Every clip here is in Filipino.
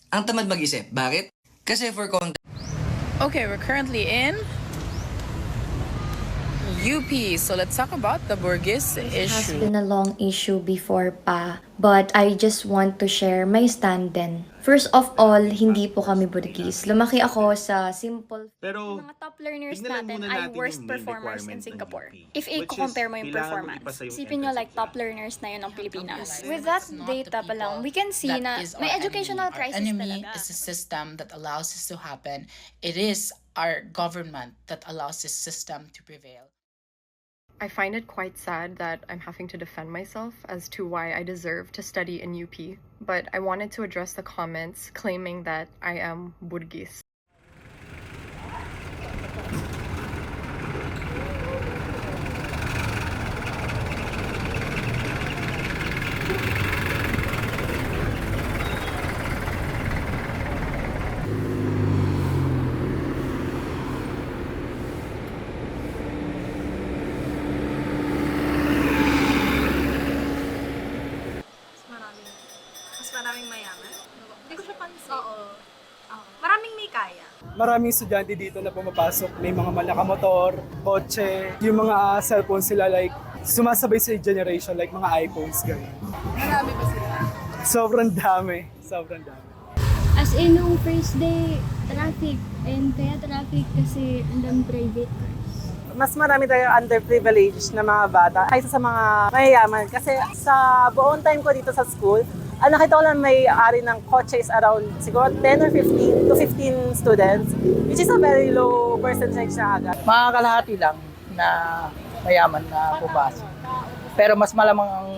ang tamad mag-isip. Bakit? Kasi for context, Okay, we're currently in UP. So let's talk about the Burgess This has issue. been a long issue before pa, but I just want to share my stand din. First of all, hindi po kami Burgis. Lumaki ako sa simple. Pero, Mga top learners tignan lang natin muna ay natin worst yung main performers in requirement ng Singapore. UP, If which is i-compare mo yung kailangan performance, ipasa yung isipin nyo entrance like top exam. learners na yun ng Pilipinas. realize With that that it's not the data pa lang, people we can see that na is may our educational enemy. Our crisis enemy talaga. is a system that allows this to happen. It is our government that allows this system to prevail. I find it quite sad that I'm having to defend myself as to why I deserve to study in UP, but I wanted to address the comments claiming that I am Burgis. Mas maraming mayaman? Hindi ko siya pansin. Oo. Maraming may kaya. Maraming estudyante dito na pumapasok, may mga malakamotor, kotse, yung mga cellphone sila like sumasabay sa generation like mga iPhones ganyan. Marami ba sila? Sobrang dami, sobrang dami. As in, nung first day, traffic. And kaya traffic kasi andang private cars. Mas marami tayong underprivileged na mga bata kaysa sa mga mayayaman. Kasi sa buong time ko dito sa school, nakita ko lang may ari ng kotse is around siguro 10 or 15 to 15 students, which is a very low percentage na agad. Mga kalahati lang na mayaman na pumasok. Pero mas malamang ang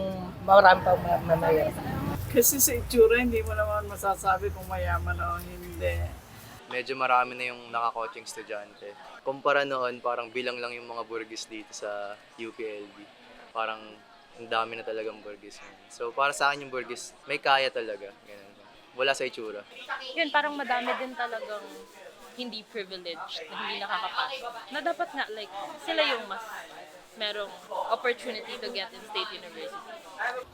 marami pa mayaman. Kasi sa itsura, hindi mo naman masasabi kung mayaman o hindi. Medyo marami na yung nakakoaching estudyante. Kumpara noon, parang bilang lang yung mga Burgess dito sa UPLB. Parang ang dami na talagang Burgess. So para sa akin yung Burgess, may kaya talaga. Ganun. Wala sa itsura. Yun, parang madami din talagang hindi privileged, na hindi nakakapasok. Na dapat nga, like, sila yung mas merong opportunity to get in state university.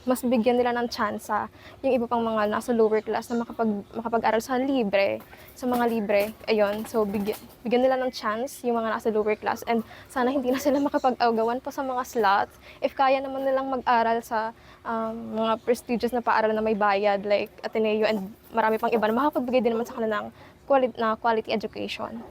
Mas bigyan nila ng tsansa yung iba pang mga nasa lower class na makapag-aral sa libre, sa mga libre. Ayun, so bigyan nila ng chance yung mga nasa lower class and sana hindi na sila makapag-agawan pa sa mga slots. If kaya naman nilang mag-aral sa mga prestigious na paaralan na may bayad like Ateneo and marami pang iba na makapagbigay din naman sa kanila ng quality education.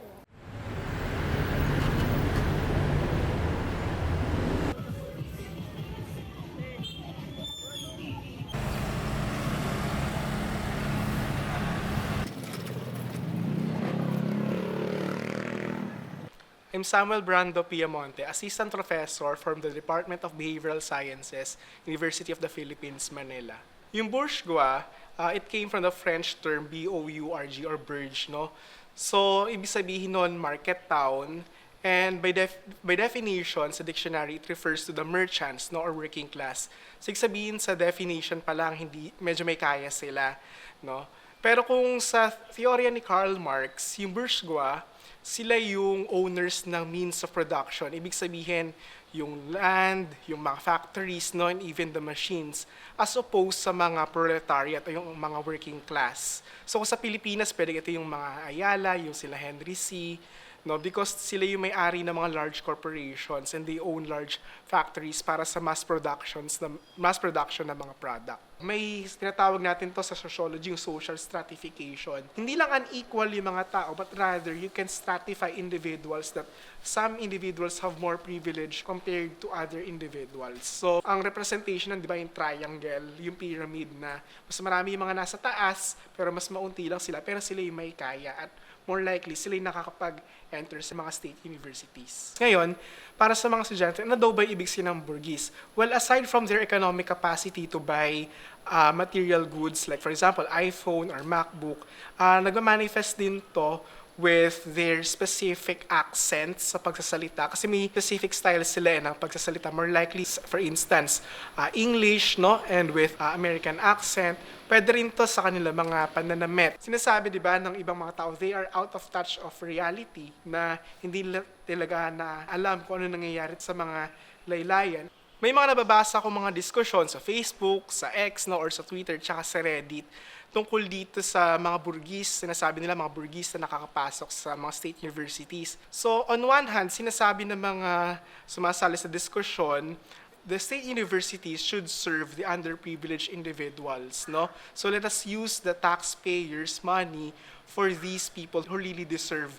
I'm Samuel Brando Piamonte, Assistant Professor from the Department of Behavioral Sciences, University of the Philippines, Manila. Yung bourgeois, it came from the French term B-O-U-R-G or burge, no? So, ibig sabihin nun, market town, and by definition, sa dictionary, it refers to the merchants, no, or working class. So, ibig sabihin sa definition pa lang, medyo may kaya sila, no? Pero kung sa teorya ni Karl Marx, yung bourgeois, sila yung owners ng means of production. Ibig sabihin, yung land, yung mga factories, no, and even the machines, as opposed sa mga proletariat o yung mga working class. So sa Pilipinas, pwede ito yung mga Ayala, yung sila Henry C., no, because sila yung may-ari ng mga large corporations and they own large factories para sa mass production ng mga product. May tinatawag natin to sa sociology yung social stratification. Hindi lang unequal yung mga tao, but rather you can stratify individuals that some individuals have more privilege compared to other individuals. So, ang representation ng, di ba, yung triangle, yung pyramid na mas marami yung mga nasa taas, pero mas maunti lang sila, pero sila yung may kaya at more likely sila yung nakakapag-enter sa mga state universities. Ngayon, para sa mga estudyante, ano daw ba ibig sabihin ng Burgess? Well, aside from their economic capacity to buy material goods, like for example, iPhone or MacBook, nagma-manifest din to with their specific accents sa pagsasalita. Kasi may specific style sila ng pagsasalita. More likely, for instance, English, no, and with American accent. Pwede rin to sa kanila mga pananamit. Sinasabi, di ba, ng ibang mga tao, they are out of touch of reality na hindi talaga na alam kung ano nangyayari sa mga laylayan. May mga nababasa akong mga diskusyon sa Facebook, sa X, no, or sa Twitter, tsaka sa Reddit tungkol dito sa mga burgis, sinasabi nila mga burgis na nakakapasok sa mga state universities. So on one hand, sinasabi ng mga sumasali sa diskusyon, the state universities should serve the underprivileged individuals, no? So let us use the taxpayers' money for these people who really deserve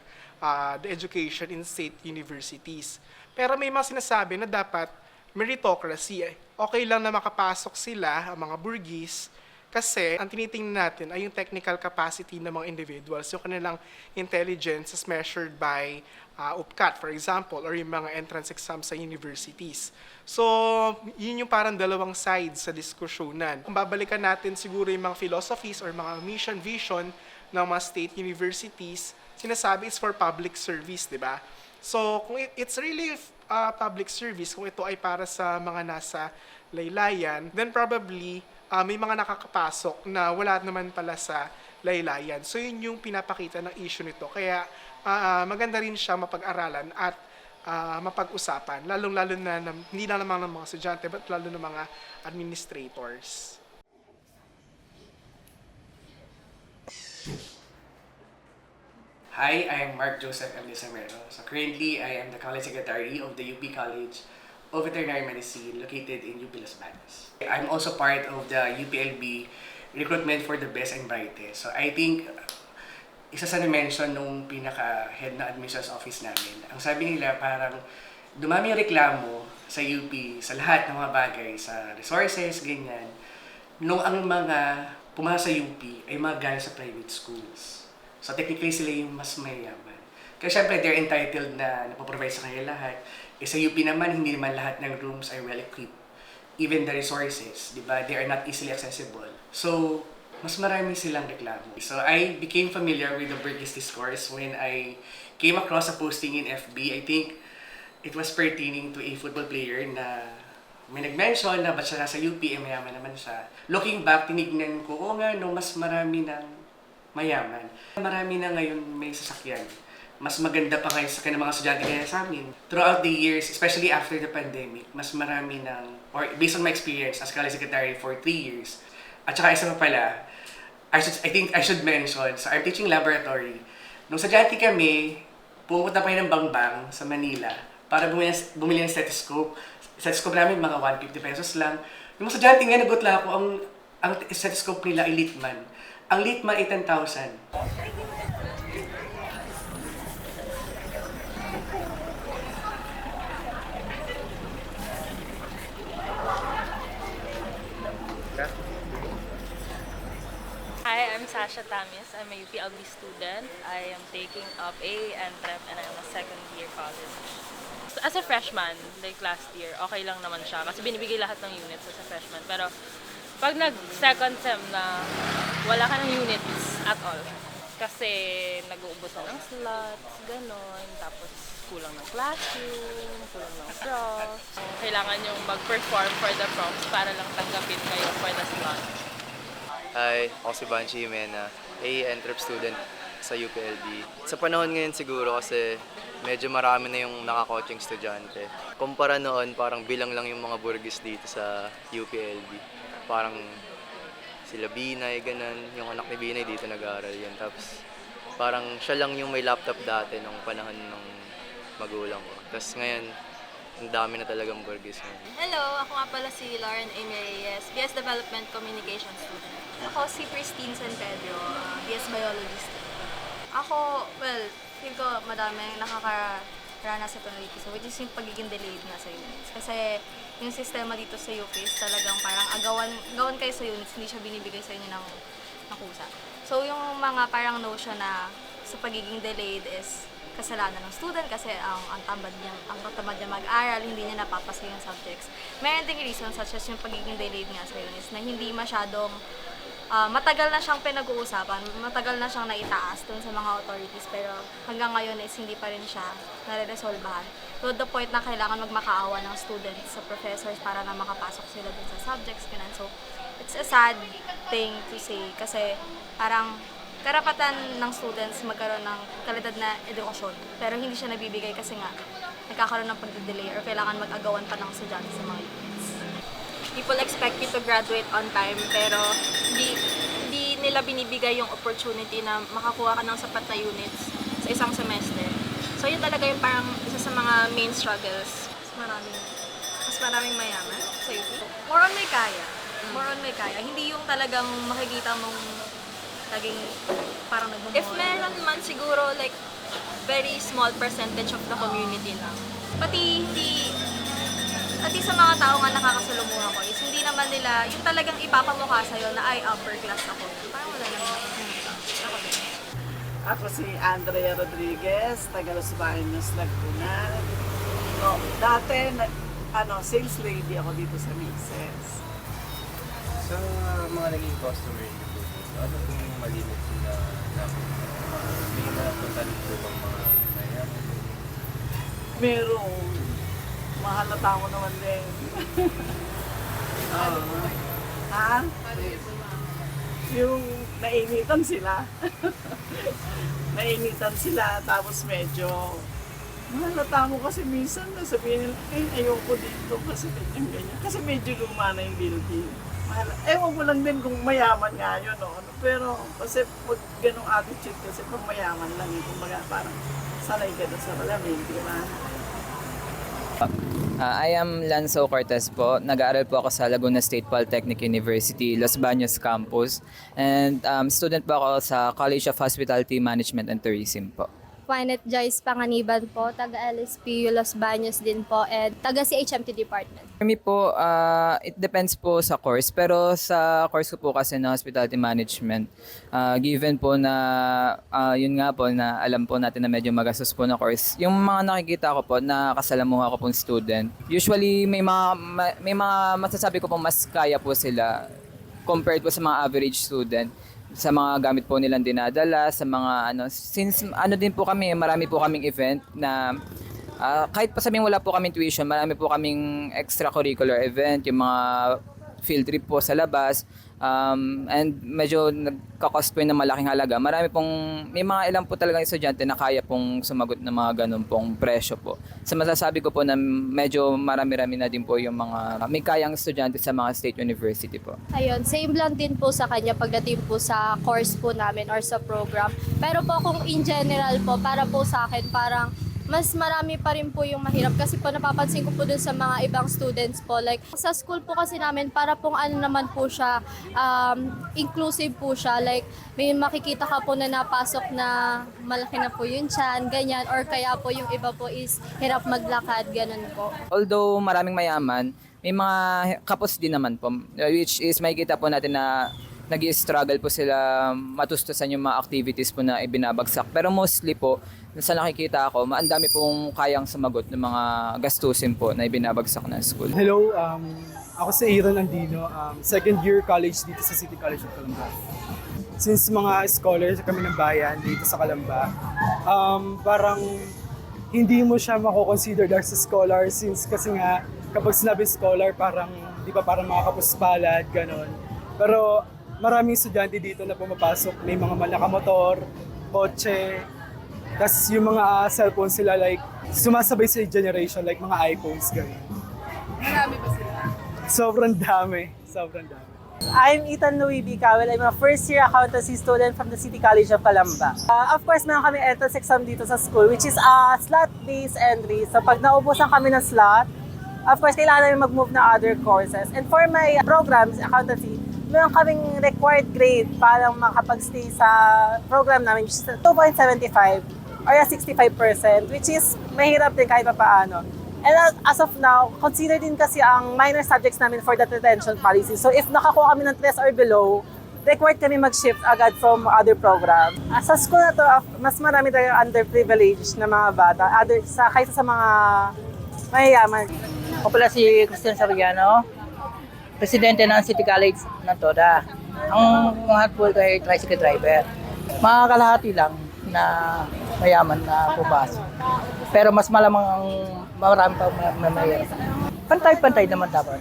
the education in state universities. Pero may mga sinasabi na dapat meritocracy. Okay lang na makapasok sila, ang mga burgis, kasi ang tinitingnan natin ay yung technical capacity ng mga individuals, yung kanilang intelligence as measured by UPCAT, for example, or yung mga entrance exams sa universities. So, yun yung parang dalawang sides sa diskusyonan. Kung babalikan natin siguro yung mga philosophies or mga mission, vision ng mga state universities, sinasabi it's for public service, di ba? So, kung it's really public service, kung ito ay para sa mga nasa laylayan, then probably may mga nakakapasok na wala naman pala sa laylayan. So yun yung pinapakita ng issue nito. Kaya maganda rin siya mapag-aralan at mapag-usapan, lalong-lalo na hindi na naman ng mga estudyante, but lalo ng mga administrators. Hi, I am Mark Joseph M. Desamero. So currently, I am the College Secretary of the UP College of Veterinary Medicine located in UP Las Bañas. I'm also part of the UPLB recruitment for the best and brightest. So I think, isa sa na-mention nung pinaka-head na admissions office namin, ang sabi nila parang dumami yung reklamo sa UP, sa lahat ng mga bagay, sa resources, ganyan, nung ang mga pumasa sa UP ay mga galing sa private schools. So technically sila yung mas mayayaman. Kaya syempre they're entitled na napoprovide sa kanila lahat. Sa UP naman, hindi naman lahat ng rooms are well-equipped. Even the resources, di ba? They are not easily accessible. So, mas marami silang reklamo. So, I became familiar with the Burgess discourse when I came across a posting in FB. I think it was pertaining to a football player na may nag-mention na ba't siya nasa UP, mayaman naman siya. Looking back, tinignan ko, nga, no, mas marami ng mayaman. Marami na ngayon may sasakyan. Mas maganda pa kayo sa mga estudyante kaya sa amin. Throughout the years, especially after the pandemic, mas marami ng, or based on my experience as college secretary for 3 years, at saka isa pa pala, I think I should mention, sa art teaching laboratory, nung estudyante kami, pumunta pa ng Bangbang sa Manila para bumili ng stethoscope. Stethoscope namin, mga 150 pesos lang. Yung mga estudyante nga, nagutla ako, ang stethoscope nila ay Litman. Ang Litman ay 10,000. Hi, I'm Sasha Tamis. I'm a UPLB student. I am taking up A and Prep and I'm a second year college. So, as a freshman, like last year, okay lang naman siya kasi binibigay lahat ng units as a freshman. Pero pag nag-second sem na wala ka ng units at all kasi nag-uubos na ng slots, gano'n, tapos kulang ng classroom, kulang ng prof. So, kailangan yung mag-perform for the profs para lang tanggapin kayo for the slot. Hi, ako si Banchi Jimena, A and Prep student sa UPLB. Sa panahon ngayon siguro kasi medyo marami na yung naka-coaching estudyante. Kumpara noon, parang bilang lang yung mga burgis dito sa UPLB. Parang sila Binay, ganun. Yung anak ni Binay dito nag-aaral yan. Tapos parang siya lang yung may laptop dati nung panahon ng magulang ko. Tapos ngayon, ang dami na talagang burgis ngayon. Hello, ako nga pala si Lauren Amy Reyes, BS Development Communication student. Ako si Christine San Pedro, BS Biology student. Ako, well, feel ko madami nakakaranas sa tonality, so which is yung pagiging delayed nga sa units. Kasi yung sistema dito sa UP is talagang parang gawan kayo sa units, hindi siya binibigay sa inyo ng kusa. So yung mga parang notion na sa pagiging delayed is kasalanan ng student kasi ang tamad niya mag-aral, hindi niya napapasa yung subjects. Meron ding reason such as yung pagiging delayed nga sa units na hindi masyadong matagal na siyang pinag-uusapan, matagal na siyang naitaas dun sa mga authorities, pero hanggang ngayon is hindi pa rin siya nare-resolbahan. To the point na kailangan magmakaawa ng students sa professors para na makapasok sila dun sa subjects, ganun. So, it's a sad thing to say kasi parang karapatan ng students magkaroon ng kalidad na edukasyon, pero hindi siya nabibigay kasi nga nagkakaroon ng pag-delay or kailangan mag-agawan pa ng estudyante sa mga units. People expect you to graduate on time pero hindi nila binibigay yung opportunity na makakuha ka ng sapat na units sa isang semester. So yun talaga yung parang isa sa mga main struggles. Mas maraming mayaman sa UP. More on may kaya. More on may kaya. Hindi yung talagang makikita mong laging parang nagmumura. If meron man siguro like very small percentage of the community lang. Pati sa mga tao nga nakakasalumuha ko is hindi naman nila yung talagang ipapamukha sa'yo na ay upper class ako. Parang wala naman ako din. Ako si Andrea Rodriguez, taga Los Baños, Laguna. No, dati, sales lady ako dito sa Mixes. Sa mga naging customer niyo po, ano pong yung malimit na may napunta dito bang mga mayaman? Meron. Mahalata ko naman din. Ha? Yung nainitan sila. Nainitan sila, tapos medyo mahalata mo kasi minsan sabihin nila, ayoko dito kasi ganyan. Kasi medyo luma na yung building. Ewan ko lang din kung mayaman nga yun, no? Pero kasi pag ganong attitude kasi pag mayaman lang yun, kumbaga parang sanay ka na sa malamig, di ba? I am Lanzo Cortez po. Nag-aaral po ako sa Laguna State Polytechnic University, Los Baños Campus. And student po ako sa College of Hospitality Management and Tourism po. Juanet Joyce Panganiban po, taga LSPU Los Baños din po, and taga CHMT Department. For me po, it depends po sa course. Pero sa course ko po kasi na Hospitality Management, given po na, yun nga po, na alam po natin na medyo magastos po na course. Yung mga nakikita ko po, nakasalamuha ko pong student, usually may mga masasabi ko po mas kaya po sila compared po sa mga average student. Sa mga gamit po nilang dinadala, sa mga since din po kami, marami po kaming event na kahit pa sabing wala po kaming tuition, marami po kaming extracurricular event, yung mga field trip po sa labas, and medyo nagka-cost po yun ng malaking halaga. May mga ilang po talagang estudyante na kaya pong sumagot ng mga ganun pong presyo po. So masasabi ko po na medyo marami-rami na din po yung mga may kayang estudyante sa mga state university po. Ayun, same lang din po sa kanya pagdating po sa course po namin or sa program. Pero po kung in general po, para po sa akin, parang mas marami pa rin po yung mahirap kasi po napapansin ko po dun sa mga ibang students po, like sa school po kasi namin para pong naman po siya, inclusive po siya, like may makikita ka po na napasok na malaki na po yung tiyan, ganyan, or kaya po yung iba po is hirap maglakad, ganun po. Although maraming mayaman, may mga kapos din naman po, which is makikita po natin na nag-i-struggle po sila matustusan yung mga activities po na ibinabagsak. Pero mostly po, sa nakikita ko, ang dami pong kayang sumagot ng mga gastusin po na ibinabagsak na school. Hello, ako si Aaron Andino, second year college dito sa City College of Calamba. Since mga scholars kami ng bayan dito sa Calamba, parang hindi mo siya mako-consider as a scholar since kasi nga kapag sinabi scholar parang, di ba, parang mga kapuspalad, ganon. Pero maraming estudyante dito na pumapasok, may mga malakamotor, kotse, tas yung mga cellphone sila like sumasabay sa generation like mga iPhones ganyan. Marami ba sila? Sobrang dami. I'm Ethan Louis B. Cowell. I'm a first-year accountancy student from the City College of Calamba. Of course, meron kami entrance exam dito sa school which is slot-based entry. So pag naubusan kami ng slot, of course, kailangan namin mag-move na other courses. And for my programs, accountancy, meron kaming required grade para makapag-stay sa program namin, which is 2.75 or 65%, which is mahirap din kahit pa paano. And as of now, consider din kasi ang minor subjects namin for that retention policy. So if nakakuha kami ng 3 or below, required kami mag-shift agad from other programs. Sa school na to, mas marami tayong underprivileged na mga bata, kaysa sa mga mayayaman. Ako pala si Christian Sariano, presidente ng City College ng Toda. Ang mga po ay tricycle driver. Mga kalahati lang na mayaman na pumapasok. Pero mas malamang ang marami pa mahirap. Pantay-pantay naman dapat.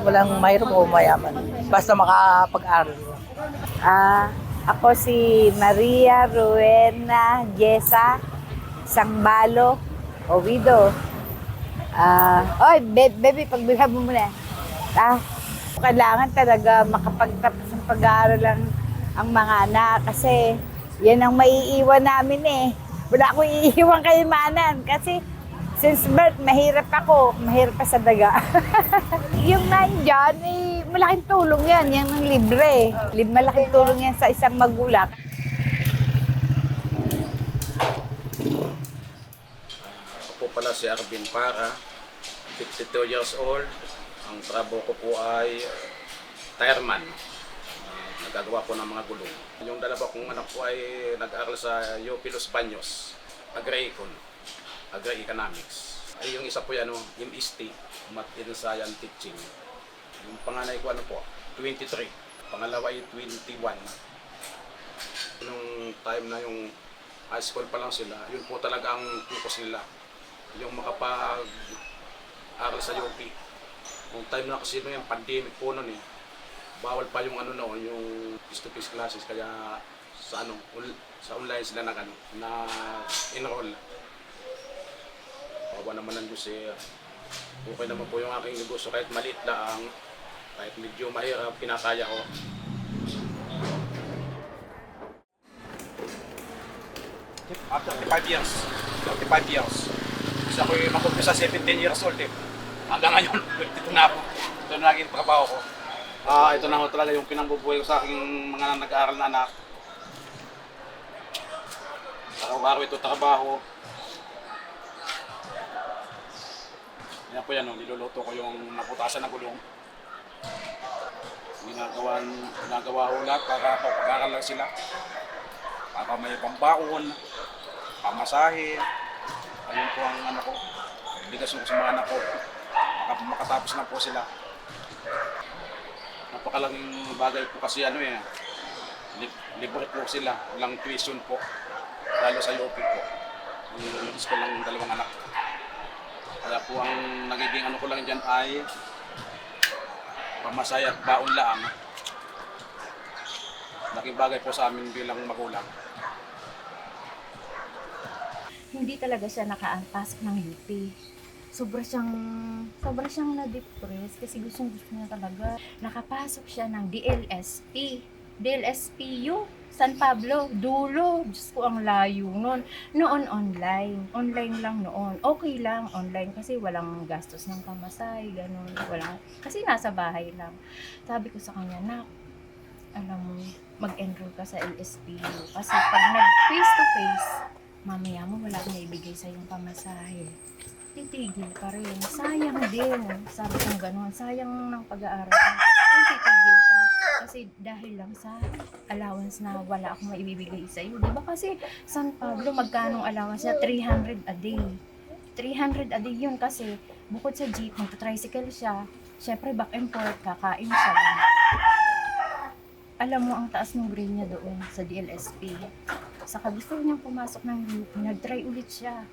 Walang mahirap o mayaman. Basta makapag-aral. Ako si Maria Rowena Jessa Sangbalo Ovido. Oy, baby, pagbilhan mo muna. Kailangan talaga makapagtapos ng makapag-aaral ang mga anak kasi yan ang maiiwan namin eh. Wala akong iiwan kayamanan kasi since birth, mahirap ako. Mahirap pa sa daga. Yung nandyan, eh, malaking tulong yan. Yan ang libre. Malaking tulong yan sa isang magulang. Ako po pala si Arvin Para, 52 years old. Ang trabaho ko po ay tireman. Nagagawa po ng mga gulong. Yung dalawa kong anak po ay nag-aaral sa UP Los Baños, Agri-Econ, Agri-Economics. Ay yung isa po yan, MST, Math and Science Teaching. Yung panganay ko 23, pangalawa ay 21. Nung time na yung high school pa lang sila, yun po talaga ang focus nila. Yung makapag-aral sa UP. Nung time na kasi yung pandemic po noon bawal pa yung yung face-to-face classes, kaya sa sa online sila na-enroll. Awa naman ng Diyos okay naman po yung aking negosyo kahit maliit lang, kahit medyo mahirap, pinakaya ko. After 35 years. Kasi ako yung makumpisa 17 years old Hanggang ngayon, ito na ako. Ito na naging trabaho ko. Ito na talaga yung pinangbubuhay ko sa aking mga nag-aaral na anak. Araw-araw ito trabaho. Yan po yan, niluluto ko yung naputasan na gulong. Ginagawa ko lahat para pag-aaral lang sila. Para may pambaon, pamasahe. Ayun po ang ko. Obligasyon ko sa mga anak ko. Makatapos na po sila. Napakalaking bagay po kasi libre po sila. Walang tuition po. Lalo sa UP po. Yung school lang ng dalawang anak. Kaya po ang nagiging ko lang dyan ay pamasahe at baon lang. Laking bagay po sa amin bilang magulang. Hindi talaga siya nakapasok ng UP. Sobra siyang na-depress kasi gusto niya talaga. Nakapasok siya ng DLSP. DLSP yung San Pablo, dulo. Diyos ko, ang layo nun. Noon online. Online lang noon. Okay lang online kasi walang gastos ng pamasahe, ganun. Kasi nasa bahay lang. Sabi ko sa kanya, nak, alam mo, mag-enroll ka sa LSPU. Kasi pag nag-face-to-face, mamaya mo wala kang ibigay sa yung pamasahe. Titigil ka rin. Sayang din. Sabi kong gano'n, sayang ng pag-aaral. Titigil ka. Kasi dahil lang sa allowance na wala akong maibibigay sa iyo. Diba kasi San Pablo, magkanong allowance niya? 300 a day. 300 a day yun kasi bukod sa jeep, magta-tricycle siya. Siyempre back and forth, kakain siya. Alam mo, ang taas ng grade niya doon sa DLSP. Saka gusto niyang pumasok ng UP, nag-try ulit siya.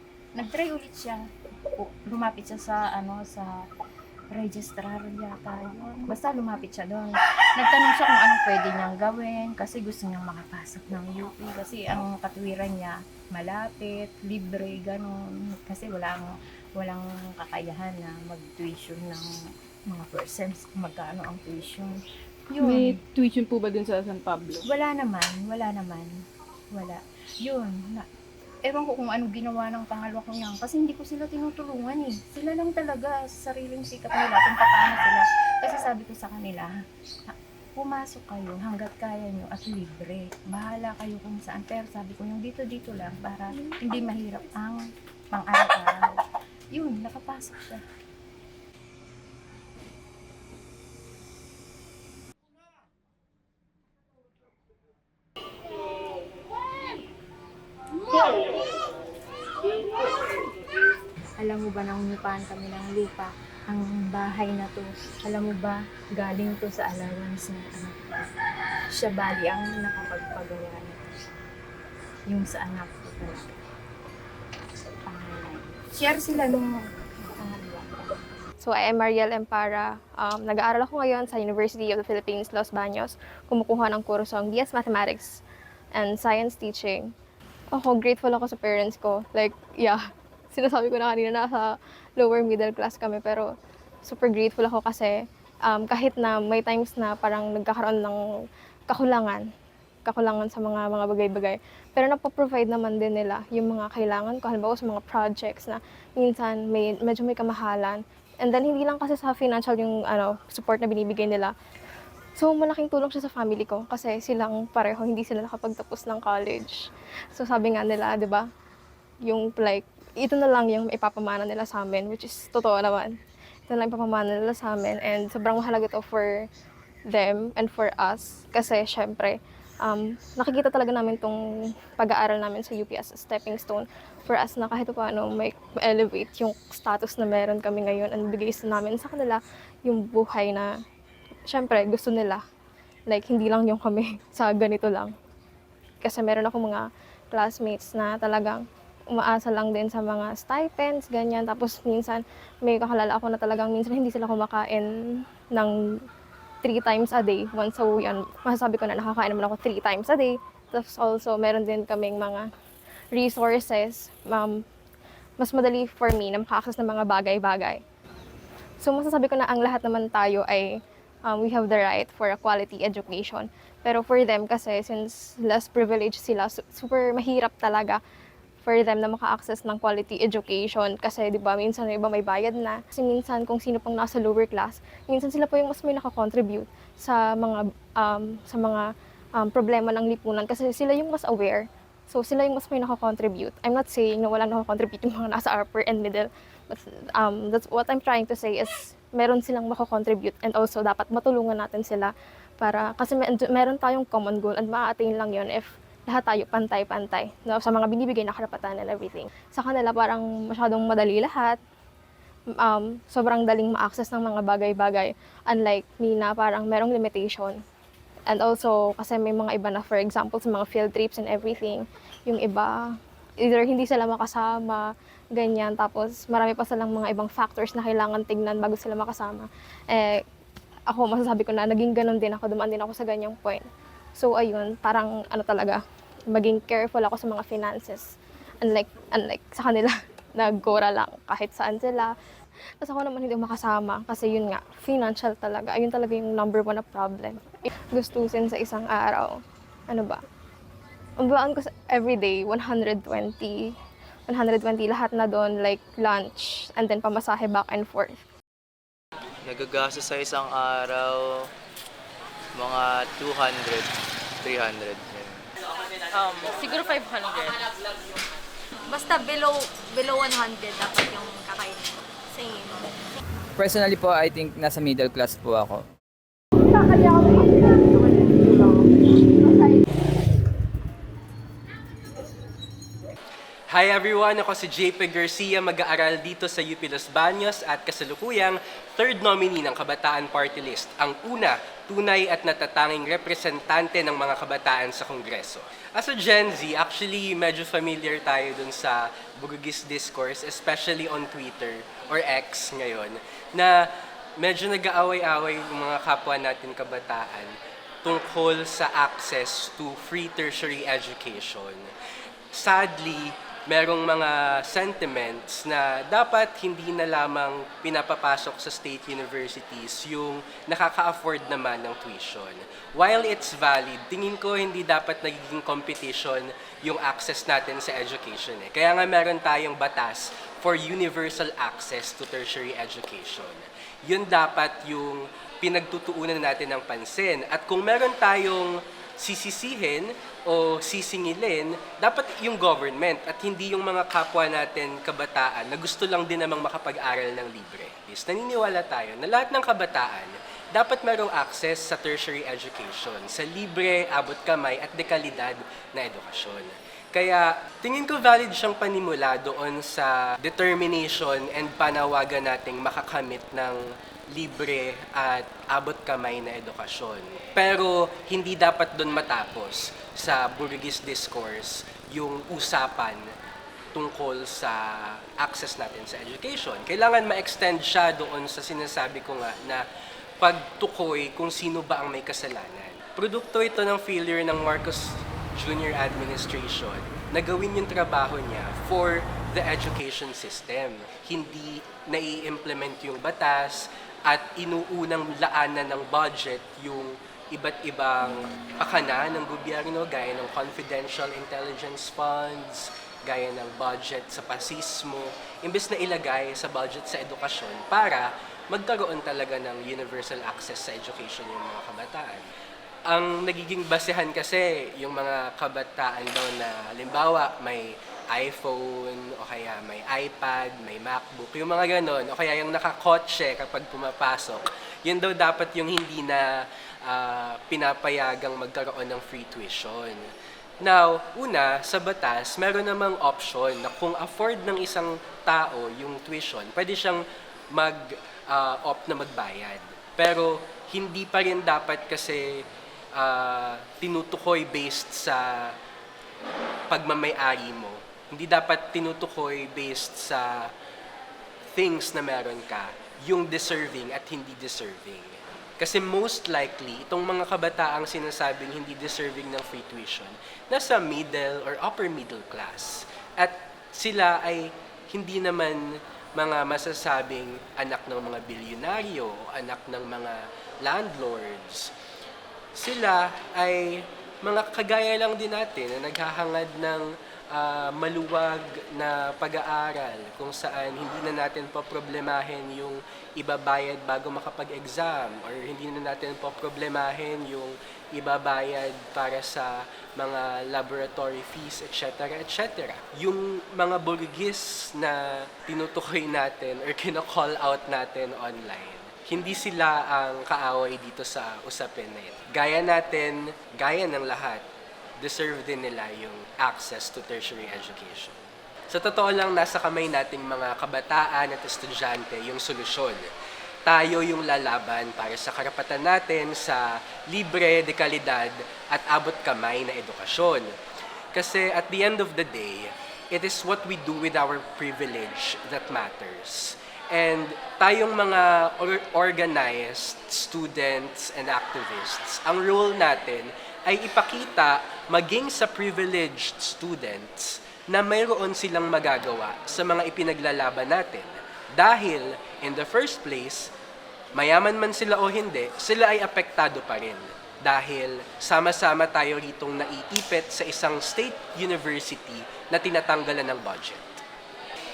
Lumapit siya sa sa registrar yata yun. Basta lumapit siya doon. Nagtanong siya kung anong pwede niyang gawin kasi gusto niyang makapasok ng UP. Kasi ang katuwiran niya, malapit, libre, gano'n. Kasi walang kakayahan na mag-tuition ng mga persons kung magkano ang tuition. Yun. May tuition po ba dun sa San Pablo? Wala naman. Wala. Yun. Ewan ko kung ano ginawa ng pangalawa ko niyan. Kasi hindi ko sila tinutulungan eh. Sila lang talaga sa sariling sikap nila kung paano sila. Kasi sabi ko sa kanila, pumasok kayo hanggat kaya nyo at libre. Bahala kayo kung saan. Pero sabi ko yung dito lang para hindi mahirap ang pang-araw-araw. Yun, nakapasok siya. Alam mo ba, nangungupahan kami ng lupa, ang bahay na to, alam mo ba, galing to sa allowance ng anak ko. Siya bali ang nakapagpagawa nito. Yung sa anak ko talaga. Share sila nung So, I am Mariel Empara. Nag-aaral ako ngayon sa University of the Philippines, Los Baños. Kumukuha ng kursong BS Mathematics and Science Teaching. Grateful ako sa parents ko. Sinasabi ko na kanina, nasa lower middle class kami, pero super grateful ako kasi kahit na may times na parang nagkakaroon ng kakulangan sa mga bagay-bagay. Pero napoprovide naman din nila yung mga kailangan ko, halimbawa sa mga projects na minsan medyo may kamahalan. And then hindi lang kasi sa financial yung support na binibigay nila. So malaking tulong siya sa family ko kasi silang pareho hindi sila nakapagtapos ng college. So sabi nga nila, 'di ba? Yung like ito na lang yung ipapamana nila sa amin, which is totoo naman. Ito na lang ipapamana nila sa amin and sobrang mahalaga to for them and for us kasi syempre nakikita talaga namin tong pag-aaral namin sa UP as a stepping stone for us na kahit paano may elevate yung status na meron kami ngayon and bigay namin sa kanila yung buhay na syempre gusto nila. Like hindi lang yung kami sa ganito lang. Kasi meron ako mga classmates na talagang umaasa lang din sa mga stipends, ganyan. Tapos minsan may kakalala ako na talagang minsan hindi sila kumakain ng 3 times a day, once a week. Masasabi ko na nakakain naman ako 3 times a day. Tapos also, meron din kaming mga resources. Mas madali for me na maka-access ng mga bagay-bagay. So masasabi ko na ang lahat naman tayo ay we have the right for a quality education. Pero for them kasi, since less privileged sila, super mahirap talaga for them na maka-access ng quality education kasi 'di ba minsan yung iba may bayad na kasi minsan kung sino pang nasa lower class minsan sila po yung mas may naka-contribute sa mga problema ng lipunan kasi sila yung mas aware, so sila yung mas may naka-contribute. I'm not saying na walang naka-contribute yung mga nasa upper and middle, but that's what I'm trying to say is meron silang maka-contribute and also dapat matulungan natin sila para kasi meron tayong common goal and ma-attain lang yon if lahat tayo pantay-pantay sa mga binibigay na karapatan and everything. Sa kanila parang masyadong madali lahat. Sobrang daling ma-access ng mga bagay-bagay. Unlike me na parang merong limitation. And also, kasi may mga iba na for example sa mga field trips and everything, yung iba, either hindi sila makasama, ganyan. Tapos marami pa silang mga ibang factors na kailangan tignan bago sila makasama. Ako masasabi ko na naging ganun din ako, dumaan din ako sa ganyang point. So ayun, parang talaga, maging careful ako sa mga finances. Unlike sa kanila, nag-gora lang kahit saan sila. Tapos ako naman hindi makasama kasi yun nga, financial talaga. Ayun talaga yung number 1 na problem. Gustusin sa isang araw, ang baan ko sa everyday, 120 lahat na doon, like lunch, and then pamasahe back and forth. Nagagastos sa isang araw, mga 200, 300. Siguro 500. Basta below 100 dapat yung kakainin ko. Same. Personally po, I think nasa middle class po ako. Hi everyone! Ako si JP Garcia, mag-aaral dito sa UP Los Baños at kasalukuyang third nominee ng Kabataan Party List, ang una, tunay at natatanging representante ng mga kabataan sa Kongreso. As a Gen Z, actually medyo familiar tayo dun sa Burgis discourse, especially on Twitter or X ngayon, na medyo nag-aaway-away yung mga kapwa natin kabataan tungkol sa access to free tertiary education. Sadly, merong mga sentiments na dapat hindi na lamang pinapapasok sa state universities yung nakaka-afford naman ng tuition. While it's valid, tingin ko hindi dapat nagiging competition yung access natin sa education. Kaya nga meron tayong batas for universal access to tertiary education. Yun dapat yung pinagtutuunan natin ng pansin. At kung meron tayong sisisihin o sisingilin, dapat yung government at hindi yung mga kapwa natin kabataan na gusto lang din namang makapag-aral ng libre. Naniniwala tayo na lahat ng kabataan dapat merong access sa tertiary education, sa libre, abot kamay at dekalidad na edukasyon. Kaya tingin ko valid siyang panimula doon sa determination and panawagan nating makakamit ng libre at abot kamay na edukasyon. Pero hindi dapat doon matapos sa Burgis discourse yung usapan tungkol sa access natin sa education. Kailangan ma-extend siya doon sa sinasabi ko nga na pagtukoy kung sino ba ang may kasalanan. Produkto ito ng failure ng Marcos Jr. administration na gawin yung trabaho niya for the education system. Hindi nai-implement yung batas at inuunang laanan ng budget yung iba't ibang pakana ng gobyerno gaya ng confidential intelligence funds, gaya ng budget sa pasismo, imbes na ilagay sa budget sa edukasyon para magkaroon talaga ng universal access sa education yung mga kabataan. Ang nagiging basehan kasi yung mga kabataan daw na halimbawa may iPhone o kaya may iPad, may MacBook, yung mga ganon, o kaya yung nakakotse kapag pumapasok, yun daw dapat yung hindi na pinapayagang magkaroon ng free tuition. Now, una, sa batas, meron namang option na kung afford ng isang tao yung tuition, pwede siyang mag-opt na magbayad. Pero hindi pa rin dapat kasi tinutukoy based sa pagmamay-ari mo. Hindi dapat tinutukoy based sa things na meron ka, yung deserving at hindi deserving. Kasi most likely, itong mga kabataang sinasabing hindi deserving ng free tuition, nasa middle or upper middle class. At sila ay hindi naman mga masasabing anak ng mga bilyonaryo o anak ng mga landlords. Sila ay mga kagaya lang din natin na naghahangad ng maluwag na pag-aaral kung saan hindi na natin paproblemahin yung ibabayad bago makapag-exam or hindi na natin paproblemahin yung ibabayad para sa mga laboratory fees, etc., etc. Yung mga burgis na tinutukoy natin or kino-call out natin online, hindi sila ang kaaway dito sa usapin na ito. Gaya natin, gaya ng lahat, deserve din nila yung access to tertiary education. Sa totoo lang, nasa kamay nating mga kabataan at estudyante yung solusyon. Tayo yung lalaban para sa karapatan natin sa libre, de kalidad at abot kamay na edukasyon. Kasi at the end of the day, it is what we do with our privilege that matters. And tayong mga organized students and activists, ang role natin ay ipakita maging sa privileged students na mayroon silang magagawa sa mga ipinaglalaban natin. Dahil, in the first place, mayaman man sila o hindi, sila ay apektado pa rin. Dahil sama-sama tayo ritong naiipit sa isang state university na tinatanggalan ng budget.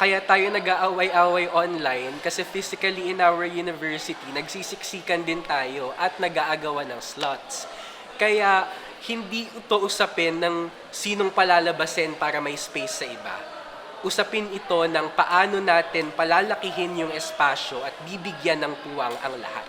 Kaya tayo nag-aaway-away online kasi physically in our university, nagsisiksikan din tayo at nag-aagawan ng slots. Kaya hindi ito usapin ng sinong palalabasin para may space sa iba. Usapin ito ng paano natin palalakihin yung espasyo at bibigyan ng puwang ang lahat.